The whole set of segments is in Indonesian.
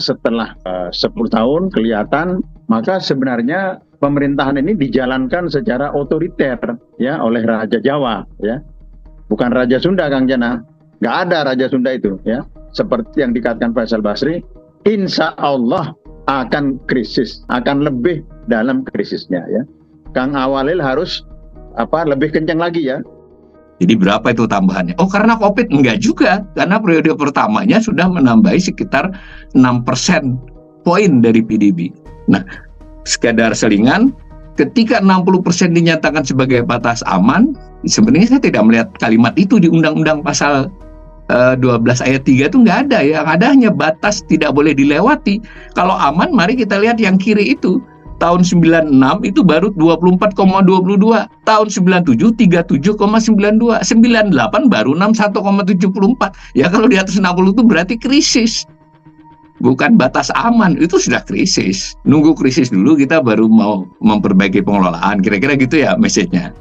setelah 10 tahun kelihatan, maka sebenarnya pemerintahan ini dijalankan secara otoriter ya oleh Raja Jawa ya, bukan Raja Sunda, Kang Jana. Nggak ada Raja Sunda itu ya. Seperti yang dikatakan Faisal Basri, insya Allah akan krisis, akan lebih dalam krisisnya ya. Kang Awalil harus lebih kencang lagi ya. Jadi berapa itu tambahannya? Oh, karena COVID? Enggak juga, karena periode pertamanya sudah menambahi sekitar 6% poin dari PDB. Nah, sekadar selingan, ketika 60% dinyatakan sebagai batas aman, sebenarnya saya tidak melihat kalimat itu di Undang-Undang Pasal 12 ayat 3 itu nggak ada. Yang ada hanya batas tidak boleh dilewati. Kalau aman, mari kita lihat yang kiri itu. Tahun 96 itu baru 24,22, tahun 97 37,92, 98 baru 61,74. Ya kalau di atas 60 itu berarti krisis. Bukan batas aman, itu sudah krisis. Nunggu krisis dulu kita baru mau memperbaiki pengelolaan. Kira-kira gitu ya message-nya.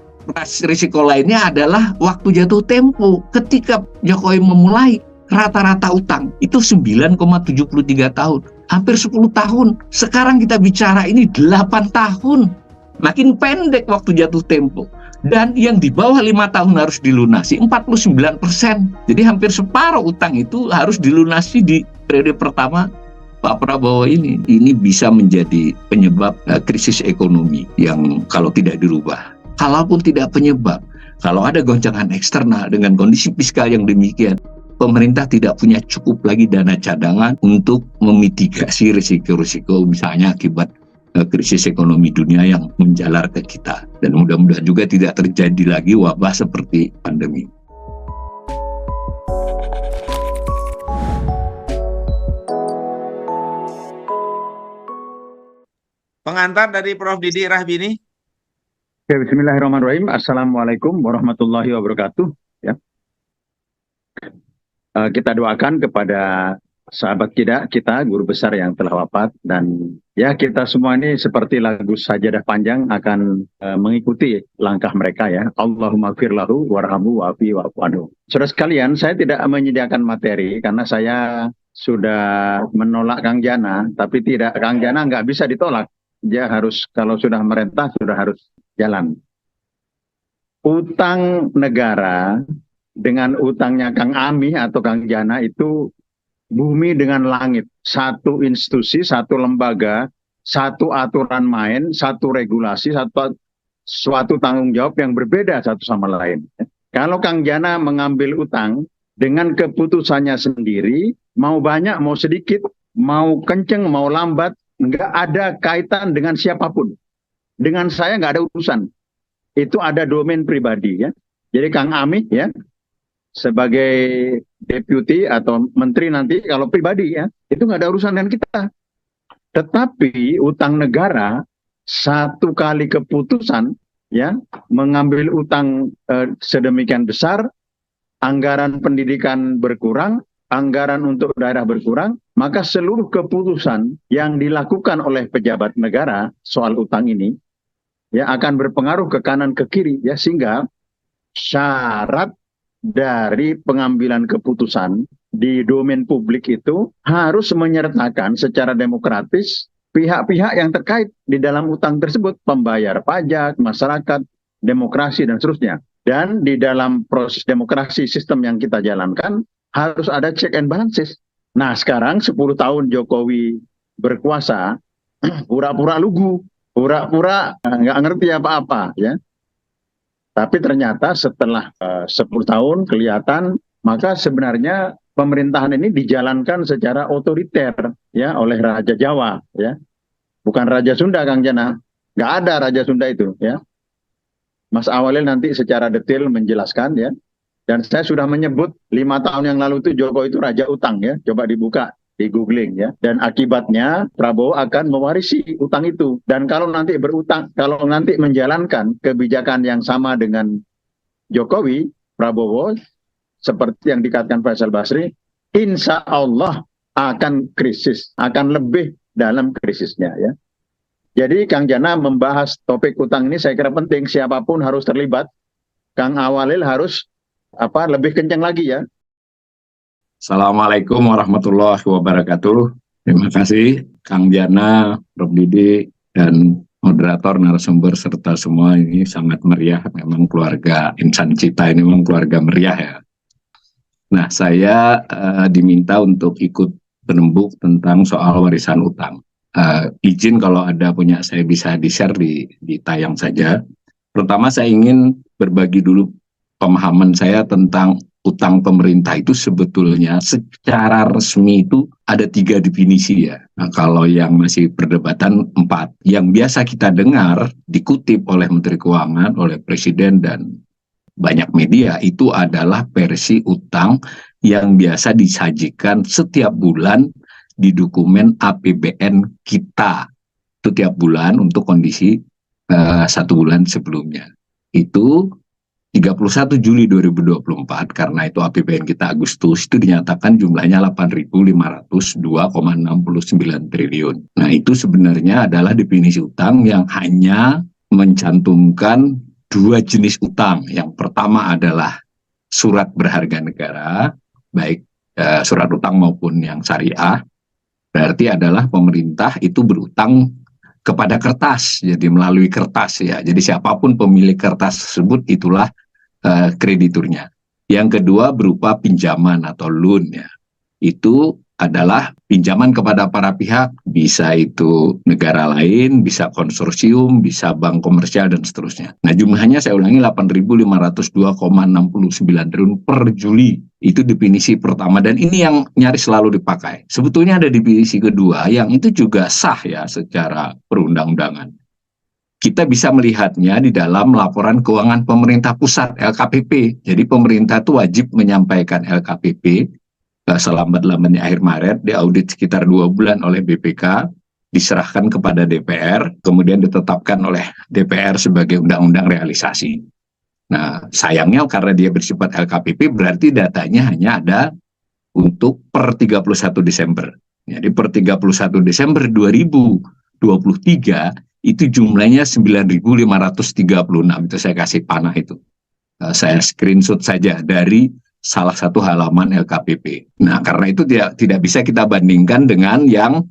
Risiko lainnya adalah waktu jatuh tempo. Ketika Jokowi memulai, rata-rata utang itu 9,73 tahun. Hampir 10 tahun. Sekarang kita bicara ini 8 tahun. Makin pendek waktu jatuh tempo. Dan yang di bawah 5 tahun harus dilunasi 49%. Jadi hampir separuh utang itu harus dilunasi di periode pertama Pak Prabowo ini. Ini bisa menjadi penyebab krisis ekonomi yang kalau tidak dirubah. Kalaupun tidak penyebab, kalau ada goncangan eksternal dengan kondisi fiskal yang demikian, pemerintah tidak punya cukup lagi dana cadangan untuk memitigasi risiko-risiko misalnya akibat krisis ekonomi dunia yang menjalar ke kita. Dan mudah-mudahan juga tidak terjadi lagi wabah seperti pandemi. Pengantar dari Prof. Didi Rahbini. Ya, bismillahirrahmanirrahim. Assalamualaikum warahmatullahi wabarakatuh. Ya. Kita doakan kepada sahabat kita, guru besar yang telah wafat, dan ya kita semua ini seperti lagu sajadah panjang akan mengikuti langkah mereka ya. Allahumma gfir lahu warhamhu wa'afi wa'fu anhu. Saudara sekalian, saya tidak menyediakan materi karena saya sudah menolak Kang Jana, tapi Kang Jana nggak bisa ditolak. Dia harus, kalau sudah merintah sudah harus jalan. Utang negara dengan utangnya Kang Ami atau Kang Jana itu bumi dengan langit. Satu institusi, satu lembaga, satu aturan main, satu regulasi, suatu tanggung jawab yang berbeda satu sama lain. Kalau Kang Jana mengambil utang dengan keputusannya sendiri, mau banyak, mau sedikit, mau kenceng, mau lambat, nggak ada kaitan dengan siapapun. Dengan saya nggak ada urusan. Itu ada domain pribadi ya. Jadi Kang Ami ya, sebagai deputi atau menteri nanti kalau pribadi ya, itu nggak ada urusan dengan kita. Tetapi utang negara, satu kali keputusan ya, mengambil utang sedemikian besar, anggaran pendidikan berkurang, anggaran untuk daerah berkurang, maka seluruh keputusan yang dilakukan oleh pejabat negara soal utang ini ya akan berpengaruh ke kanan ke kiri ya, sehingga syarat dari pengambilan keputusan di domain publik itu harus menyertakan secara demokratis pihak-pihak yang terkait di dalam utang tersebut, pembayar pajak, masyarakat, demokrasi dan seterusnya. Dan di dalam proses demokrasi sistem yang kita jalankan harus ada check and balances. Nah sekarang 10 tahun Jokowi berkuasa, pura-pura lugu, pura-pura nggak ngerti apa-apa ya. Tapi ternyata setelah 10 tahun kelihatan, maka sebenarnya pemerintahan ini dijalankan secara otoriter ya oleh Raja Jawa ya. Bukan Raja Sunda, Kang Jana. Nggak ada Raja Sunda itu ya. Mas Awalil nanti secara detail menjelaskan ya. Dan saya sudah menyebut 5 tahun yang lalu itu Jokowi itu Raja Utang ya. Coba dibuka di googling ya. Dan akibatnya Prabowo akan mewarisi utang itu. Dan kalau nanti berutang, kalau nanti menjalankan kebijakan yang sama dengan Jokowi, Prabowo, seperti yang dikatakan Faisal Basri, insya Allah akan krisis, akan lebih dalam krisisnya ya. Jadi Kang Jana membahas topik utang ini saya kira penting, siapapun harus terlibat. Kang Awalil harus lebih kencang lagi ya. Assalamualaikum warahmatullahi wabarakatuh. Terima kasih Kang Jana, Prof. Didi, dan moderator, narasumber, serta semua. Ini sangat meriah. Memang keluarga Insan Cita ini memang keluarga meriah ya. Nah, saya diminta untuk ikut penembuk tentang soal warisan utang. Izin kalau ada punya saya bisa di-share di tayang saja. Pertama saya ingin berbagi dulu pemahaman saya tentang utang pemerintah itu sebetulnya secara resmi itu ada 3 definisi ya. Nah, kalau yang masih perdebatan 4. Yang biasa kita dengar dikutip oleh Menteri Keuangan, oleh Presiden dan banyak media itu adalah versi utang yang biasa disajikan setiap bulan di dokumen APBN kita. Itu tiap bulan untuk kondisi 1 bulan sebelumnya. Itu 31 Juli 2024 karena itu APBN kita Agustus itu dinyatakan jumlahnya 8.502,69 triliun. Nah, itu sebenarnya adalah definisi utang yang hanya mencantumkan 2 jenis utang. Yang pertama adalah surat berharga negara, baik surat utang maupun yang syariah. Berarti adalah pemerintah itu berutang kepada kertas, jadi melalui kertas ya. Jadi siapapun pemilik kertas tersebut itulah krediturnya. Yang kedua berupa pinjaman atau loan ya. Itu adalah pinjaman kepada para pihak, bisa itu negara lain, bisa konsorsium, bisa bank komersial dan seterusnya. Nah, jumlahnya saya ulangi 8.502,69 triliun per Juli. Itu definisi pertama dan ini yang nyaris selalu dipakai. Sebetulnya ada definisi kedua yang itu juga sah ya secara perundang-undangan. Kita bisa melihatnya di dalam laporan keuangan pemerintah pusat LKPP. Jadi pemerintah itu wajib menyampaikan LKPP selambat-lambatnya akhir Maret, diaudit sekitar 2 bulan oleh BPK, diserahkan kepada DPR, kemudian ditetapkan oleh DPR sebagai undang-undang realisasi. Nah, sayangnya karena dia bersifat LKPP, berarti datanya hanya ada untuk per 31 Desember. Jadi per 31 Desember 2023, itu jumlahnya 9.536, itu saya kasih panah itu. Saya screenshot saja dari salah satu halaman LKPP. Nah, karena itu tidak bisa kita bandingkan dengan yang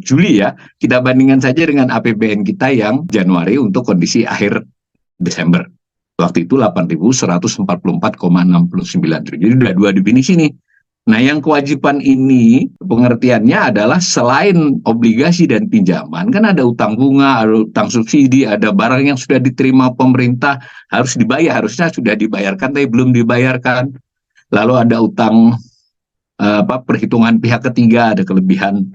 Juli ya. Kita bandingkan saja dengan APBN kita yang Januari untuk kondisi akhir Desember. Waktu itu 8.144,69 triliun. Jadi ada 2 definisi nih. Nah, yang kewajiban ini pengertiannya adalah selain obligasi dan pinjaman, kan ada utang bunga, ada utang subsidi, ada barang yang sudah diterima pemerintah harus dibayar, harusnya sudah dibayarkan tapi belum dibayarkan. Lalu ada utang perhitungan pihak ketiga, ada kelebihan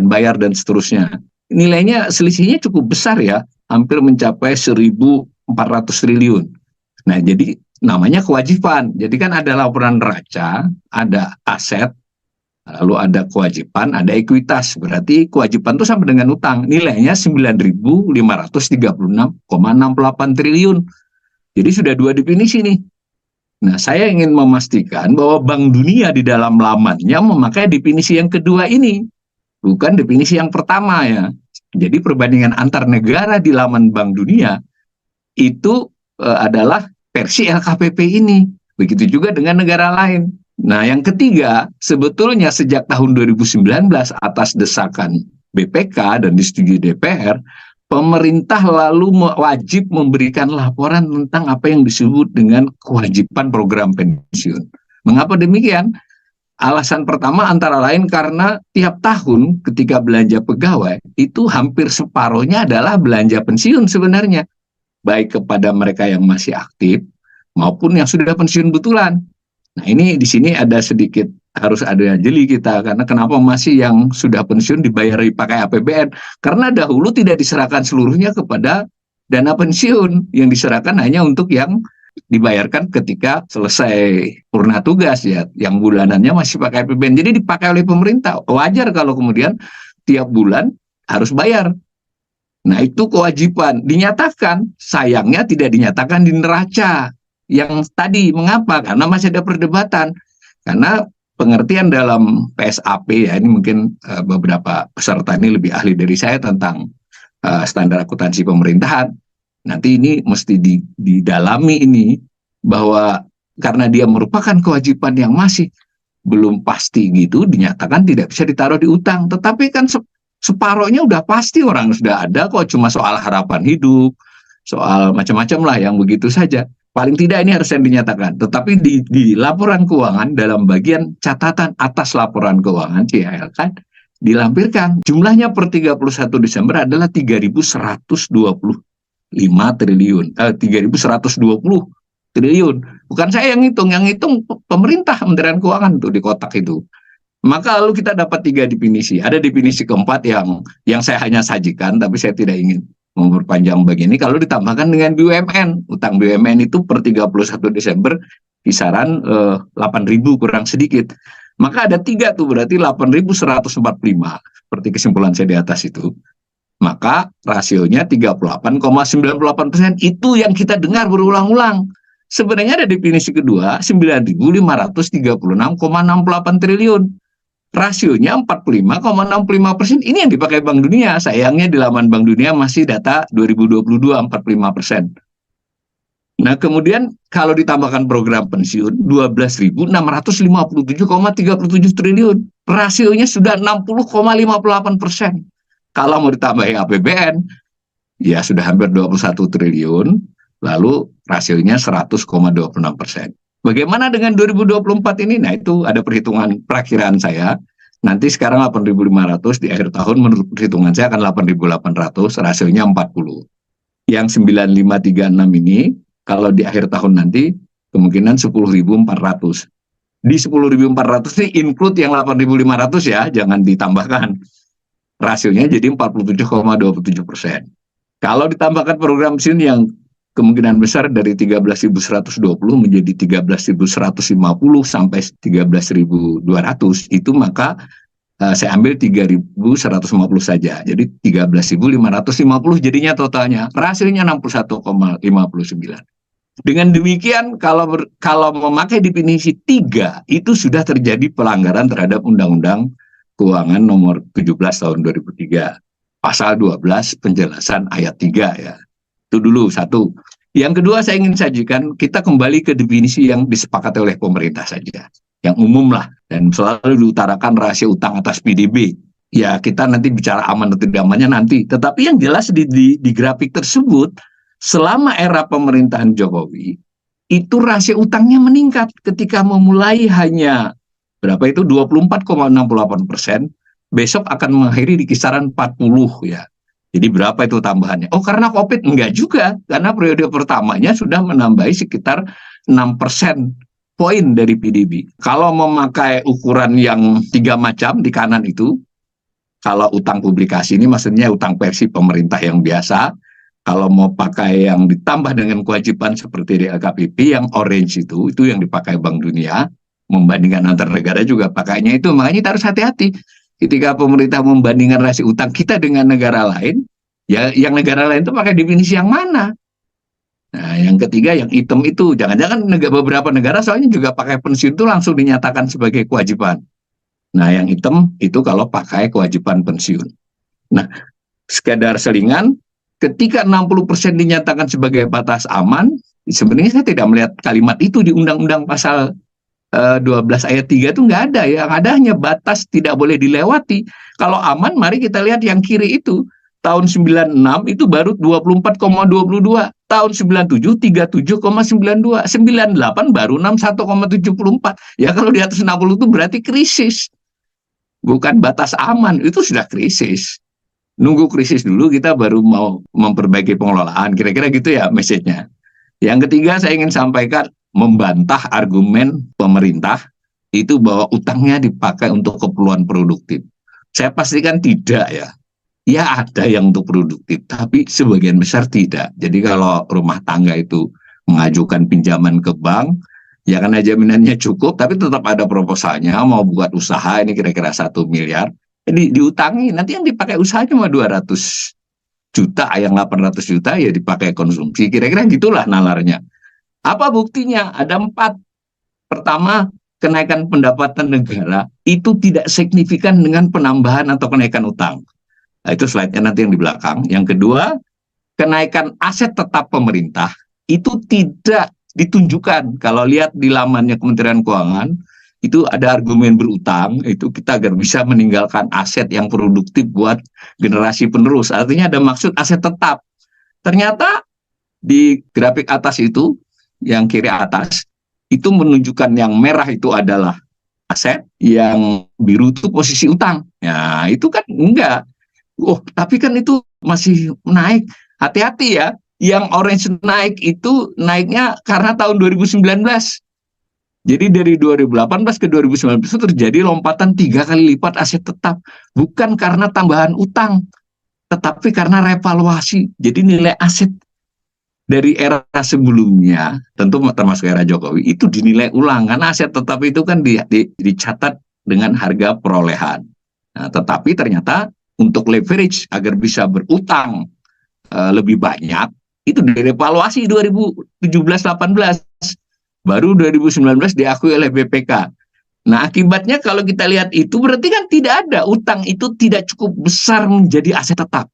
bayar dan seterusnya. Nilainya selisihnya cukup besar ya, hampir mencapai 1.400 triliun. Nah, jadi namanya kewajiban. Jadi kan ada laporan neraca, ada aset, lalu ada kewajiban, ada ekuitas. Berarti kewajiban itu sama dengan utang. Nilainya 9.536,68 triliun. Jadi sudah 2 definisi nih. Nah, saya ingin memastikan bahwa Bank Dunia di dalam lamannya memakai definisi yang kedua ini, bukan definisi yang pertama ya. Jadi perbandingan antar negara di laman Bank Dunia itu adalah versi LKPP ini. Begitu juga dengan negara lain. Nah, yang ketiga, sebetulnya sejak tahun 2019 atas desakan BPK dan disetujui DPR, pemerintah lalu wajib memberikan laporan tentang apa yang disebut dengan kewajiban program pensiun. Mengapa demikian? Alasan pertama antara lain karena tiap tahun ketika belanja pegawai, itu hampir separuhnya adalah belanja pensiun sebenarnya. Baik kepada mereka yang masih aktif maupun yang sudah pensiun betulan. Nah, ini di sini ada sedikit harus ada jeli kita, karena kenapa masih yang sudah pensiun dibayar pakai APBN? Karena dahulu tidak diserahkan seluruhnya kepada dana pensiun, yang diserahkan hanya untuk yang dibayarkan ketika selesai purna tugas ya, yang bulanannya masih pakai APBN. Jadi dipakai oleh pemerintah. Wajar kalau kemudian tiap bulan harus bayar. Nah, itu kewajiban dinyatakan, sayangnya tidak dinyatakan di neraca yang tadi. Mengapa? Karena masih ada perdebatan. Karena pengertian dalam PSAP ya, ini mungkin beberapa peserta ini lebih ahli dari saya tentang standar akuntansi pemerintahan. Nanti ini mesti didalami ini, bahwa karena dia merupakan kewajiban yang masih belum pasti gitu dinyatakan tidak bisa ditaruh di utang. Tetapi kan separohnya udah pasti orang sudah ada kok, cuma soal harapan hidup, soal macam-macam lah yang begitu saja. Paling tidak ini harus yang dinyatakan. Tetapi di laporan keuangan dalam bagian catatan atas laporan keuangan CIL kan dilampirkan jumlahnya per 31 Desember adalah 3.125 triliun. 3.120 triliun. Bukan saya yang hitung pemerintah Kementerian Keuangan tuh di kotak itu. Maka lalu kita dapat 3 definisi. Ada definisi keempat yang saya hanya sajikan, tapi saya tidak ingin memperpanjang begini. Kalau ditambahkan dengan BUMN, utang BUMN itu per 31 Desember kisaran 8.000 kurang sedikit. Maka ada 3 tuh, berarti 8.145 seperti kesimpulan saya di atas itu. Maka rasionya 38,98%. Itu yang kita dengar berulang-ulang. Sebenarnya ada definisi kedua 9.536,68 triliun. Rasionya 45,65%. Ini yang dipakai Bank Dunia. Sayangnya di laman Bank Dunia masih data 2022 45%. Nah, kemudian kalau ditambahkan program pensiun 12.657,37 triliun. Rasionya sudah 60,58%. Kalau mau ditambahi APBN ya sudah hampir 21 triliun. Lalu rasionya 100,26%. Bagaimana dengan 2024 ini? Nah, itu ada perhitungan perakhiran saya. Nanti sekarang 8.500, di akhir tahun menurut perhitungan saya akan 8.800, rasionya 40. Yang 9536 ini, kalau di akhir tahun nanti, kemungkinan 10.400. Di 10.400 ini include yang 8.500 ya, jangan ditambahkan. Rasionya jadi 47,27%. Kalau ditambahkan program pensiun yang kemungkinan besar dari 13.120 menjadi 13.150 sampai 13.200 itu, maka saya ambil 3.150 saja. Jadi 13.550 jadinya totalnya. Rasionya 61,59. Dengan demikian kalau memakai definisi 3 itu sudah terjadi pelanggaran terhadap Undang-Undang Keuangan nomor 17 tahun 2003. Pasal 12 penjelasan ayat 3 ya. Itu dulu satu. Yang kedua saya ingin sajikan, kita kembali ke definisi yang disepakati oleh pemerintah saja. Yang umum lah. Dan selalu diutarakan rasio utang atas PDB. Ya kita nanti bicara aman atau tidak amannya nanti. Tetapi yang jelas di grafik tersebut, selama era pemerintahan Jokowi, itu rasio utangnya meningkat. Ketika memulai hanya, berapa itu? 24,68%. Besok akan mengakhiri di kisaran 40 ya. Jadi berapa itu tambahannya? Oh, karena COVID? Enggak juga. Karena periode pertamanya sudah menambahi sekitar 6% poin dari PDB. Kalau memakai ukuran yang 3 macam di kanan itu, kalau utang publikasi ini maksudnya utang versi pemerintah yang biasa. Kalau mau pakai yang ditambah dengan kewajiban seperti di LKPP, yang orange itu yang dipakai Bank Dunia. Membandingkan antar negara juga pakainya itu. Makanya kita harus hati-hati. Ketika pemerintah membandingkan rasio utang kita dengan negara lain, ya yang negara lain itu pakai definisi yang mana? Nah, yang ketiga yang hitam itu, jangan-jangan beberapa negara soalnya juga pakai pensiun itu langsung dinyatakan sebagai kewajiban. Nah, yang hitam itu kalau pakai kewajiban pensiun. Nah, sekedar selingan, ketika 60% dinyatakan sebagai batas aman, sebenarnya saya tidak melihat kalimat itu di Undang-Undang Pasal 12 ayat 3 itu nggak ada. Yang ada hanya batas tidak boleh dilewati. Kalau aman, mari kita lihat yang kiri itu. Tahun 96 itu baru 24,22. Tahun 97, 37,92. 98 baru 61,74. Ya kalau di atas 60 itu berarti krisis. Bukan batas aman, itu sudah krisis. Nunggu krisis dulu kita baru mau memperbaiki pengelolaan. Kira-kira gitu ya message-nya. Yang ketiga saya ingin sampaikan, membantah argumen pemerintah itu bahwa utangnya dipakai untuk keperluan produktif. Saya pastikan tidak ya. Ya ada yang untuk produktif, tapi sebagian besar tidak. Jadi kalau rumah tangga itu mengajukan pinjaman ke bank, ya karena jaminannya cukup, tapi tetap ada proposalnya, mau buat usaha ini kira-kira 1 miliar, jadi diutangi, nanti yang dipakai usaha cuma 200 juta, yang 800 juta ya dipakai konsumsi, kira-kira gitulah nalarnya. Apa buktinya? Ada 4. Pertama, kenaikan pendapatan negara itu tidak signifikan dengan penambahan atau kenaikan utang. Nah, itu slide-nya nanti yang di belakang. Yang kedua, kenaikan aset tetap pemerintah itu tidak ditunjukkan. Kalau lihat di lamannya Kementerian Keuangan, itu ada argumen berutang, itu kita agar bisa meninggalkan aset yang produktif buat generasi penerus. Artinya ada maksud aset tetap. Ternyata di grafik atas itu, yang kiri atas, itu menunjukkan yang merah itu adalah aset, yang biru itu posisi utang. Ya, itu kan enggak. Oh, tapi kan itu masih naik. Hati-hati ya. Yang orange naik itu naiknya karena tahun 2019. Jadi dari 2018 ke 2019 itu terjadi lompatan 3 kali lipat aset tetap. Bukan karena tambahan utang, tetapi karena revaluasi. Jadi nilai aset dari era sebelumnya, tentu termasuk era Jokowi, itu dinilai ulang. Karena aset tetap itu kan dicatat dengan harga perolehan. Nah, tetapi ternyata untuk leverage agar bisa berutang lebih banyak, itu direvaluasi 2017-18. Baru 2019 diakui oleh BPK. Nah, akibatnya kalau kita lihat itu berarti kan tidak ada, utang itu tidak cukup besar menjadi aset tetap.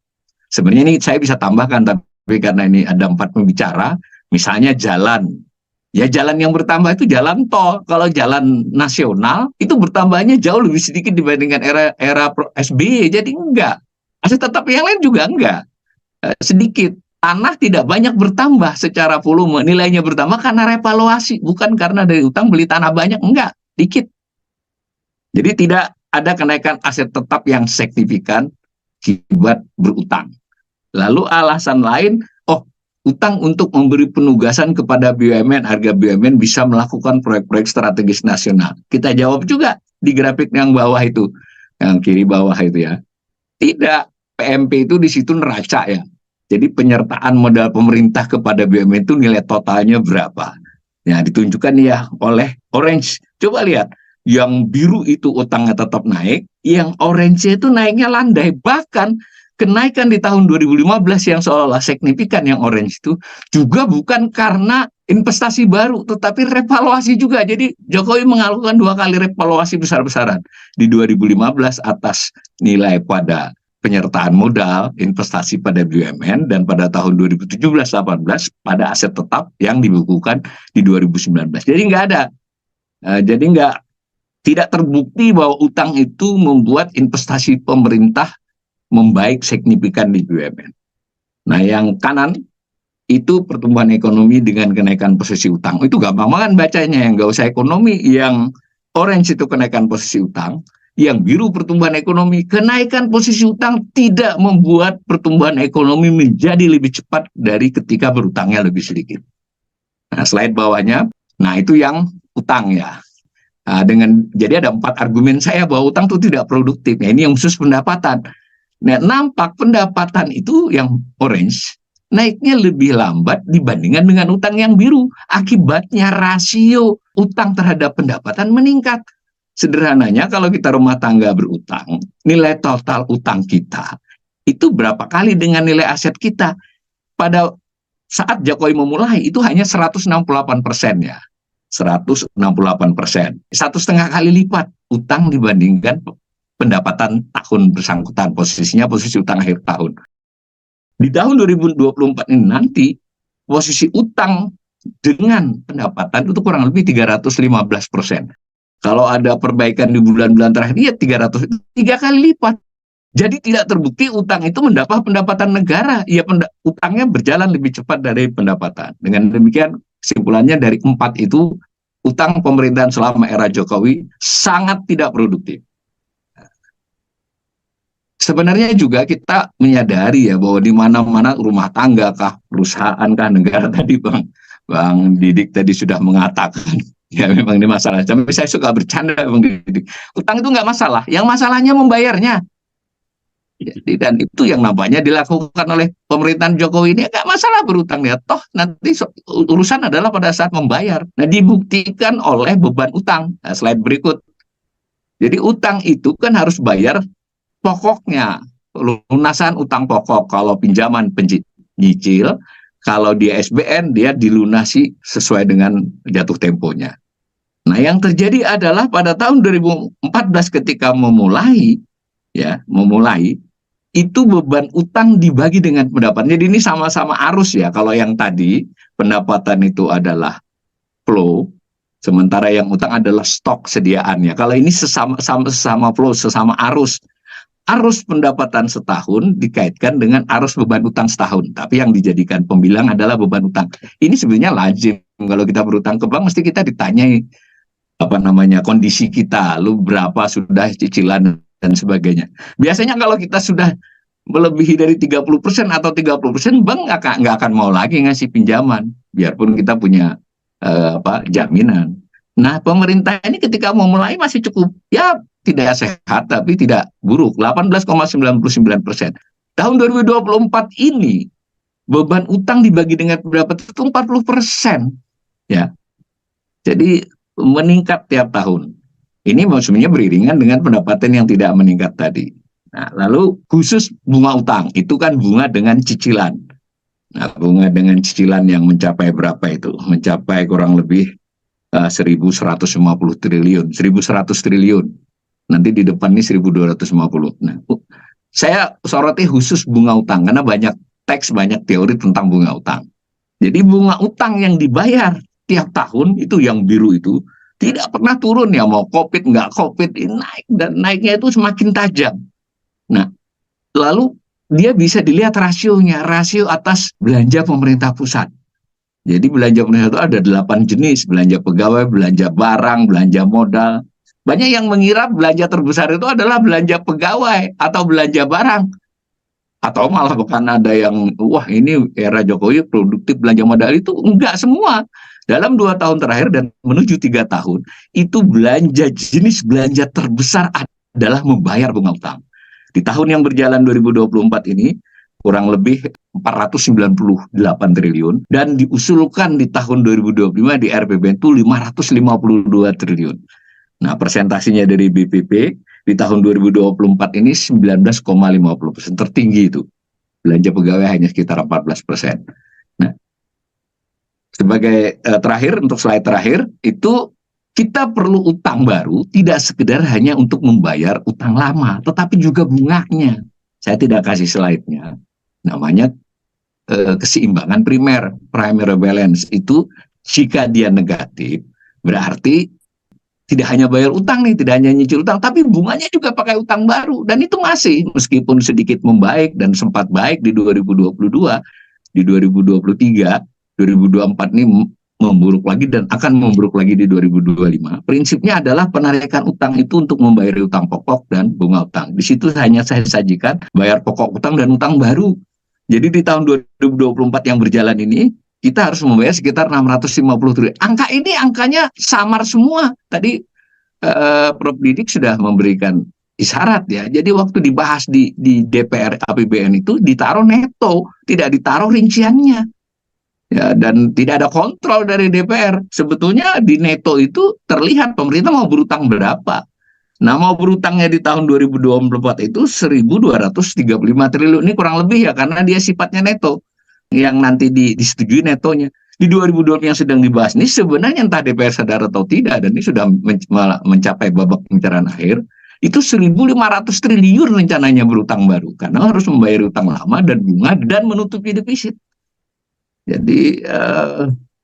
Sebenarnya ini saya bisa tambahkan, tapi karena ini ada 4 pembicara, misalnya jalan. Ya, jalan yang bertambah itu jalan tol. Kalau jalan nasional itu bertambahnya jauh lebih sedikit dibandingkan era SBY. Jadi enggak. Aset tetap yang lain juga enggak. Sedikit. Tanah tidak banyak bertambah secara volume. Nilainya bertambah karena revaluasi. Bukan karena dari utang beli tanah banyak. Enggak. Dikit. Jadi tidak ada kenaikan aset tetap yang signifikan akibat berutang. Lalu alasan lain, utang untuk memberi penugasan kepada BUMN, harga BUMN bisa melakukan proyek-proyek strategis nasional. Kita jawab juga di grafik yang bawah itu, yang kiri bawah itu ya. Tidak, PMP itu di situ neraca ya. Jadi penyertaan modal pemerintah kepada BUMN itu nilai totalnya berapa. Ya, ditunjukkan ya oleh orange. Coba lihat, yang biru itu utangnya tetap naik, yang orange itu naiknya landai. Bahkan kenaikan di tahun 2015 yang seolah-olah signifikan yang orange itu juga bukan karena investasi baru, tetapi revaluasi juga. Jadi Jokowi melakukan 2 kali revaluasi besar-besaran. Di 2015 atas nilai pada penyertaan modal, investasi pada BUMN, dan pada tahun 2017-18 pada aset tetap yang dibukukan di 2019. Jadi nggak ada. Jadi tidak terbukti bahwa utang itu membuat investasi pemerintah membaik signifikan di BUMN. Nah, yang kanan itu pertumbuhan ekonomi dengan kenaikan posisi utang. Itu gampang banget bacanya, yang nggak usah ekonomi. Yang orange itu kenaikan posisi utang, yang biru pertumbuhan ekonomi. Kenaikan posisi utang tidak membuat pertumbuhan ekonomi menjadi lebih cepat dari ketika berutangnya lebih sedikit. Nah, slide bawahnya, nah itu yang utang ya. Nah, jadi ada 4 argumen saya bahwa utang itu tidak produktif. Nah, ini yang khusus pendapatan. Nah, nampak pendapatan itu yang orange naiknya lebih lambat dibandingkan dengan utang yang biru. Akibatnya rasio utang terhadap pendapatan meningkat. Sederhananya kalau kita rumah tangga berutang, nilai total utang kita itu berapa kali dengan nilai aset kita. Pada saat Jokowi memulai itu hanya 168% ya. 168%. 1,5 kali lipat utang dibandingkan pendapatan tahun bersangkutan, posisinya posisi utang akhir tahun. Di tahun 2024 ini nanti posisi utang dengan pendapatan itu kurang lebih 315%. Kalau ada perbaikan di bulan-bulan terakhir, ya 3 kali lipat. Jadi tidak terbukti utang itu mendapat pendapatan negara. Ya, utangnya berjalan lebih cepat dari pendapatan. Dengan demikian kesimpulannya dari 4 itu, utang pemerintahan selama era Jokowi sangat tidak produktif. Sebenarnya juga kita menyadari ya bahwa di mana-mana rumah tangga kah, perusahaan kah, negara, tadi Bang Didik tadi sudah mengatakan ya memang ini masalah. Tapi saya suka bercanda Bang Didik. Utang itu nggak masalah, yang masalahnya membayarnya. Jadi, dan itu yang nampaknya dilakukan oleh pemerintahan Jokowi ini, nggak masalah berutang ya, toh nanti urusan adalah pada saat membayar. Nah, dibuktikan oleh beban utang. Nah, slide berikut. Jadi utang itu kan harus bayar pokoknya, lunasan utang pokok. Kalau pinjaman penyicil, kalau dia SBN dia dilunasi sesuai dengan jatuh temponya. Nah, yang terjadi adalah pada tahun 2014 ketika memulai itu beban utang dibagi dengan pendapatan. Jadi ini sama-sama arus ya. Kalau yang tadi pendapatan itu adalah flow, Sementara yang utang adalah stok sediaannya. Kalau ini sesama flow, sesama arus. Arus pendapatan setahun dikaitkan dengan arus beban utang setahun. Tapi yang dijadikan pembilang adalah beban utang. Ini sebenarnya lazim. Kalau kita berutang ke bank, mesti kita ditanyai kondisi kita, lu berapa sudah cicilan dan sebagainya. Biasanya kalau kita sudah melebihi dari 30% atau 30%, bank nggak akan mau lagi ngasih pinjaman, biarpun kita punya jaminan. Nah, pemerintah ini ketika mau mulai masih cukup, ya tidak sehat tapi tidak buruk, 18,99%. Tahun 2024 ini beban utang dibagi dengan pendapat itu 40%, ya. Jadi meningkat tiap tahun. Ini maksudnya beriringan dengan pendapatan yang tidak meningkat tadi. Nah, lalu khusus bunga utang, itu kan bunga dengan cicilan. Nah, bunga dengan cicilan yang mencapai berapa itu? Mencapai kurang lebih 1.150 triliun, 1.100 triliun. Nanti di depan ini 1.250. Nah, saya soroti khusus bunga utang, karena banyak teks, banyak teori tentang bunga utang. Jadi bunga utang yang dibayar tiap tahun itu yang biru itu tidak pernah turun, ya mau COVID nggak COVID, naik, dan naiknya itu semakin tajam. Nah, lalu dia bisa dilihat rasionya, rasio atas belanja pemerintah pusat. Jadi belanja pemerintah itu ada 8 jenis, belanja pegawai, belanja barang, belanja modal. Banyak yang mengira belanja terbesar itu adalah belanja pegawai atau belanja barang. Atau malah bahkan ada yang, wah ini era Jokowi produktif belanja modal, itu enggak semua. Dalam 2 tahun terakhir dan menuju 3 tahun, itu jenis belanja terbesar adalah membayar bunga utang. Di tahun yang berjalan 2024 ini, kurang lebih 498 triliun, dan diusulkan di tahun 2025 di RPBN itu 552 triliun. Nah, presentasinya dari BPP di tahun 2024 ini 19,50%, tertinggi itu. Belanja pegawai hanya sekitar 14%. Nah, sebagai terakhir, untuk slide terakhir, itu kita perlu utang baru, tidak sekedar hanya untuk membayar utang lama, tetapi juga bunganya. Saya tidak kasih slide-nya. Namanya keseimbangan primer, primary balance. Itu jika dia negatif, berarti tidak hanya bayar utang nih, tidak hanya nyicil utang, tapi bunganya juga pakai utang baru. Dan itu masih, meskipun sedikit membaik dan sempat baik di 2022, di 2023, 2024 ini memburuk lagi dan akan memburuk lagi di 2025. Prinsipnya adalah penarikan utang itu untuk membayar utang pokok dan bunga utang. Di situ hanya saya sajikan bayar pokok utang dan utang baru. Jadi di tahun 2024 yang berjalan ini, kita harus membayar sekitar 650 triliun. Angka ini angkanya samar semua. Tadi Prof. Didik sudah memberikan isyarat, ya. Jadi waktu dibahas di DPR APBN itu ditaruh neto, tidak ditaruh rinciannya. Ya, dan tidak ada kontrol dari DPR. Sebetulnya di neto itu terlihat pemerintah mau berutang berapa. Nah, mau berutangnya di tahun 2024 itu 1.235 triliun. Ini kurang lebih, ya, karena dia sifatnya neto. Yang nanti disetujui netonya. Di 2020 yang sedang dibahas ini sebenarnya entah DPR sadar atau tidak, dan ini sudah mencapai babak pencerahan akhir, itu 1.500 triliun rencananya berutang baru. Karena harus membayar utang lama dan bunga dan menutupi defisit. Jadi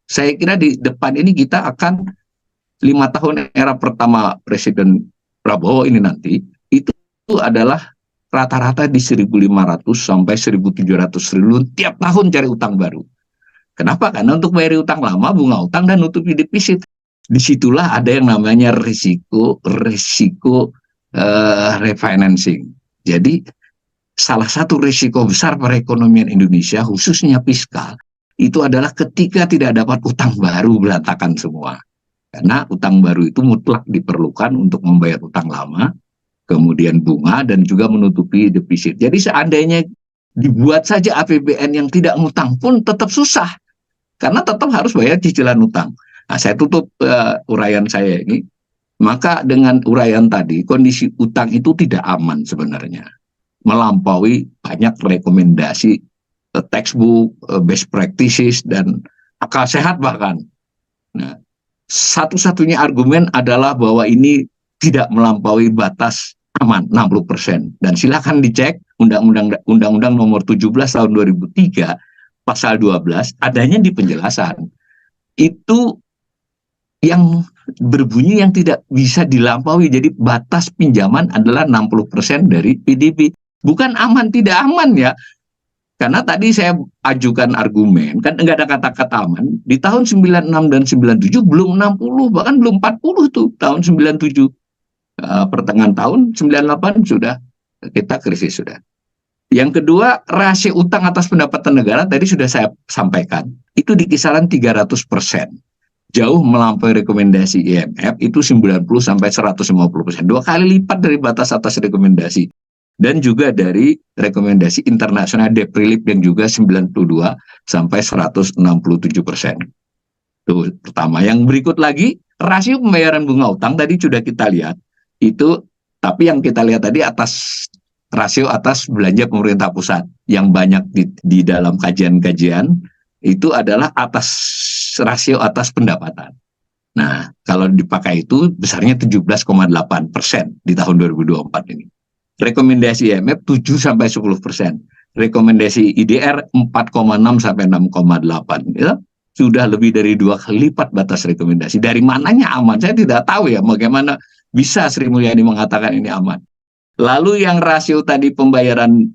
saya kira di depan ini kita akan 5 tahun era pertama Presiden Prabowo ini nanti, itu adalah rata-rata di 1.500 sampai 1.700 triliun tiap tahun cari utang baru. Kenapa? Karena untuk bayar utang lama, bunga utang, dan nutupi defisit. Disitulah ada yang namanya risiko refinancing. Jadi salah satu risiko besar perekonomian Indonesia, khususnya fiskal, itu adalah ketika tidak dapat utang baru, berantakan semua. Karena utang baru itu mutlak diperlukan untuk membayar utang lama, kemudian bunga, dan juga menutupi defisit. Jadi seandainya dibuat saja APBN yang tidak ngutang pun tetap susah. Karena tetap harus bayar cicilan utang. Nah, saya tutup uraian saya ini. Maka dengan uraian tadi, kondisi utang itu tidak aman sebenarnya. Melampaui banyak rekomendasi textbook, best practices, dan akal sehat bahkan. Nah, satu-satunya argumen adalah bahwa ini tidak melampaui batas aman 60%. Dan silakan dicek Undang-Undang Nomor 17 Tahun 2003 Pasal 12 adanya di penjelasan. Itu yang berbunyi yang tidak bisa dilampaui. Jadi batas pinjaman adalah 60% dari PDB. Bukan aman, tidak aman ya. Karena tadi saya ajukan argumen, kan enggak ada kata-kata aman. Di tahun 96 dan 97 belum 60, bahkan belum 40 tuh tahun 97. Pertengahan tahun 98 sudah kita krisis sudah. Yang kedua, rasio utang atas pendapatan negara tadi sudah saya sampaikan. Itu di kisaran 300%. Jauh melampaui rekomendasi IMF itu 90-150%. 2 kali lipat dari batas atas rekomendasi. Dan juga dari rekomendasi internasional debt relief yang juga 92-167%. Itu pertama. Yang berikut lagi, rasio pembayaran bunga utang tadi sudah kita lihat. Itu, tapi yang kita lihat tadi atas rasio atas belanja pemerintah pusat. Yang banyak di dalam kajian-kajian itu adalah atas rasio atas pendapatan. Nah, kalau dipakai itu besarnya 17,8% di tahun 2024 ini. Rekomendasi IMF 7-10%. Rekomendasi IDR 4,6-6,8. Ya, sudah lebih dari 2 kali lipat batas rekomendasi. Dari mananya aman? Saya tidak tahu ya bagaimana bisa Sri Mulyani mengatakan ini aman. Lalu yang rasio tadi pembayaran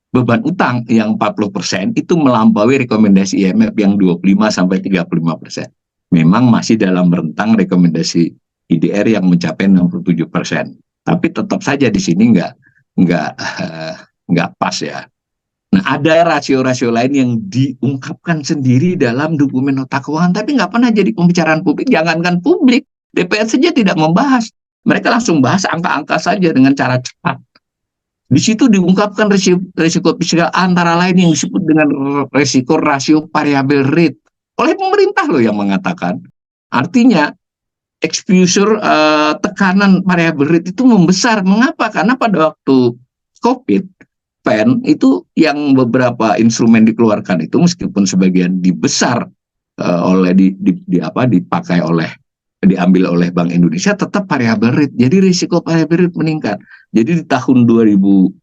beban utang yang 40% itu melampaui rekomendasi IMF yang 25-35%. Memang masih dalam rentang rekomendasi IDR yang mencapai 67%. Tapi tetap saja di sini nggak pas ya. Nah, ada rasio-rasio lain yang diungkapkan sendiri dalam dokumen nota keuangan, tapi nggak pernah jadi pembicaraan publik. Jangankan publik, DPR saja tidak membahas. Mereka langsung bahas angka-angka saja dengan cara cepat. Di situ diungkapkan risiko fiskal antara lain yang disebut dengan risiko rasio variable rate oleh pemerintah loh yang mengatakan. Artinya exposure tekanan variable rate itu membesar. Mengapa? Karena pada waktu COVID, Fed itu yang beberapa instrumen dikeluarkan itu meskipun sebagian dibesar diambil oleh Bank Indonesia, tetap variable rate. Jadi risiko variable rate meningkat. Jadi di tahun 2014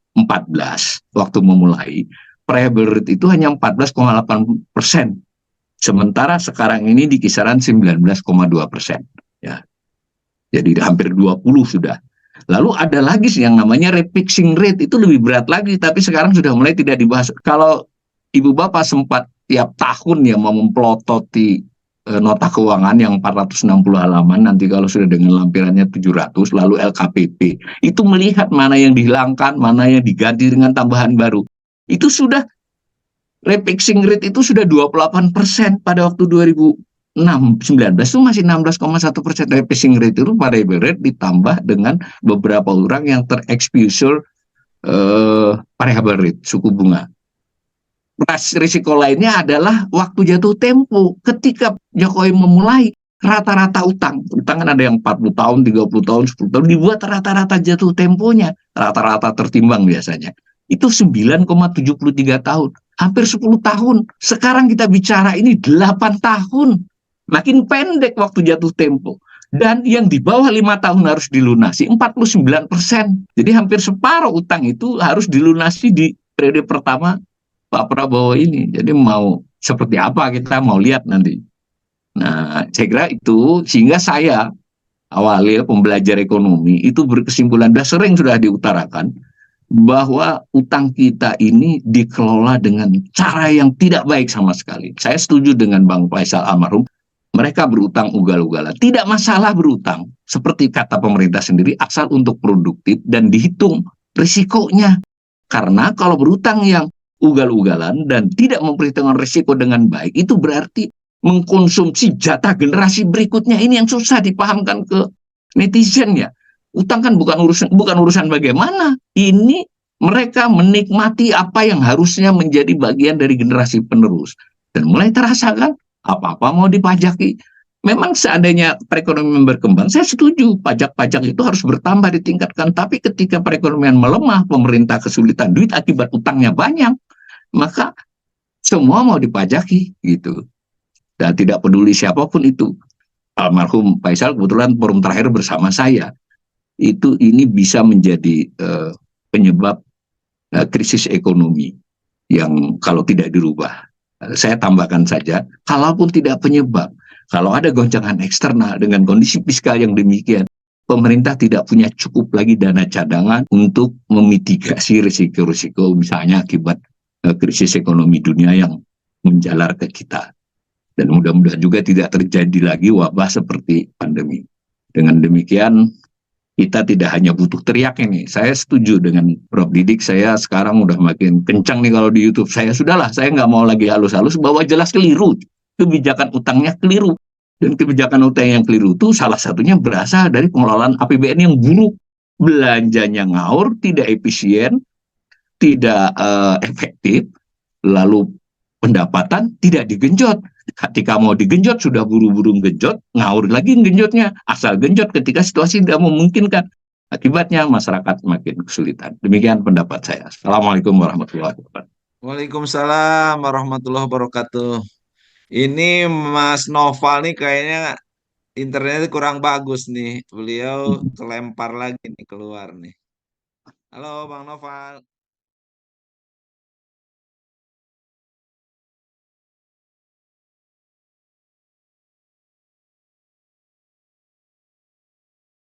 waktu memulai variable rate itu hanya 14,8%. Sementara sekarang ini di kisaran 19,2%. Ya. Jadi hampir 20 sudah. Lalu ada lagi yang namanya refixing rate, itu lebih berat lagi, tapi sekarang sudah mulai tidak dibahas. Kalau Ibu Bapak sempat tiap tahun ya mau memplototi nota keuangan yang 460 halaman, nanti kalau sudah dengan lampirannya 700, lalu LKPP, itu melihat mana yang dihilangkan, mana yang diganti dengan tambahan baru. Itu sudah refixing rate itu sudah 28% pada waktu 2019 itu masih 16,1%. Refixing rate itu variable rate ditambah dengan beberapa orang yang terexposure variable rate, suku bunga. Risiko lainnya adalah waktu jatuh tempo. Ketika Jokowi memulai, rata-rata utang kan ada yang 40 tahun, 30 tahun, 10 tahun, dibuat rata-rata jatuh temponya, rata-rata tertimbang biasanya. Itu 9,73 tahun. Hampir 10 tahun. Sekarang kita bicara ini 8 tahun. Makin pendek waktu jatuh tempo. Dan yang di bawah 5 tahun harus dilunasi 49%. Jadi hampir separuh utang itu harus dilunasi di periode pertama Pak Prabowo ini. Jadi mau seperti apa kita mau lihat nanti. Nah, saya kira itu sehingga saya awalnya pembelajar ekonomi itu berkesimpulan, sering sudah diutarakan bahwa utang kita ini dikelola dengan cara yang tidak baik sama sekali. Saya setuju dengan Bang Faisal almarhum, mereka berutang ugal-ugalan. Tidak masalah berutang, seperti kata pemerintah sendiri, asal untuk produktif dan dihitung risikonya. Karena kalau berutang yang ugal-ugalan dan tidak memperhitungkan risiko dengan baik, itu berarti mengkonsumsi jatah generasi berikutnya. Ini yang susah dipahamkan ke netizen ya. Utang kan bukan urusan bagaimana. Ini mereka menikmati apa yang harusnya menjadi bagian dari generasi penerus. Dan mulai terasa kan, apa-apa mau dipajaki. Memang seandainya perekonomian berkembang, saya setuju pajak-pajak itu harus bertambah, ditingkatkan. Tapi ketika perekonomian melemah, pemerintah kesulitan duit akibat utangnya banyak, maka semua mau dipajaki gitu. Dan tidak peduli siapapun itu. Almarhum Faisal kebetulan forum terakhir bersama saya. Ini bisa menjadi penyebab krisis ekonomi yang kalau tidak dirubah. Saya tambahkan saja, kalaupun tidak penyebab, Kalau ada goncangan eksternal dengan kondisi fiskal yang demikian, pemerintah tidak punya cukup lagi dana cadangan untuk memitigasi risiko-risiko misalnya akibat krisis ekonomi dunia yang menjalar ke kita. Dan mudah-mudahan juga tidak terjadi lagi wabah seperti pandemi. Dengan demikian, kita tidak hanya butuh teriak ini. Saya setuju dengan Prof. Didik, saya sekarang udah makin kencang nih kalau di YouTube. Saya sudahlah, saya nggak mau lagi halus-halus bahwa jelas keliru. Kebijakan utangnya keliru. Dan kebijakan utang yang keliru itu salah satunya berasal dari pengelolaan APBN yang buruk. Belanjanya ngawur, tidak efisien, tidak efektif, lalu pendapatan tidak digenjot. Ketika mau digenjot, sudah buru-buru genjot, ngawur lagi genjotnya. Asal genjot ketika situasi tidak memungkinkan. Akibatnya masyarakat makin kesulitan. Demikian pendapat saya. Assalamualaikum warahmatullahi wabarakatuh. Waalaikumsalam warahmatullahi wabarakatuh. Ini Mas Noval nih kayaknya internetnya kurang bagus nih. Beliau kelempar lagi nih keluar nih. Halo Bang Noval.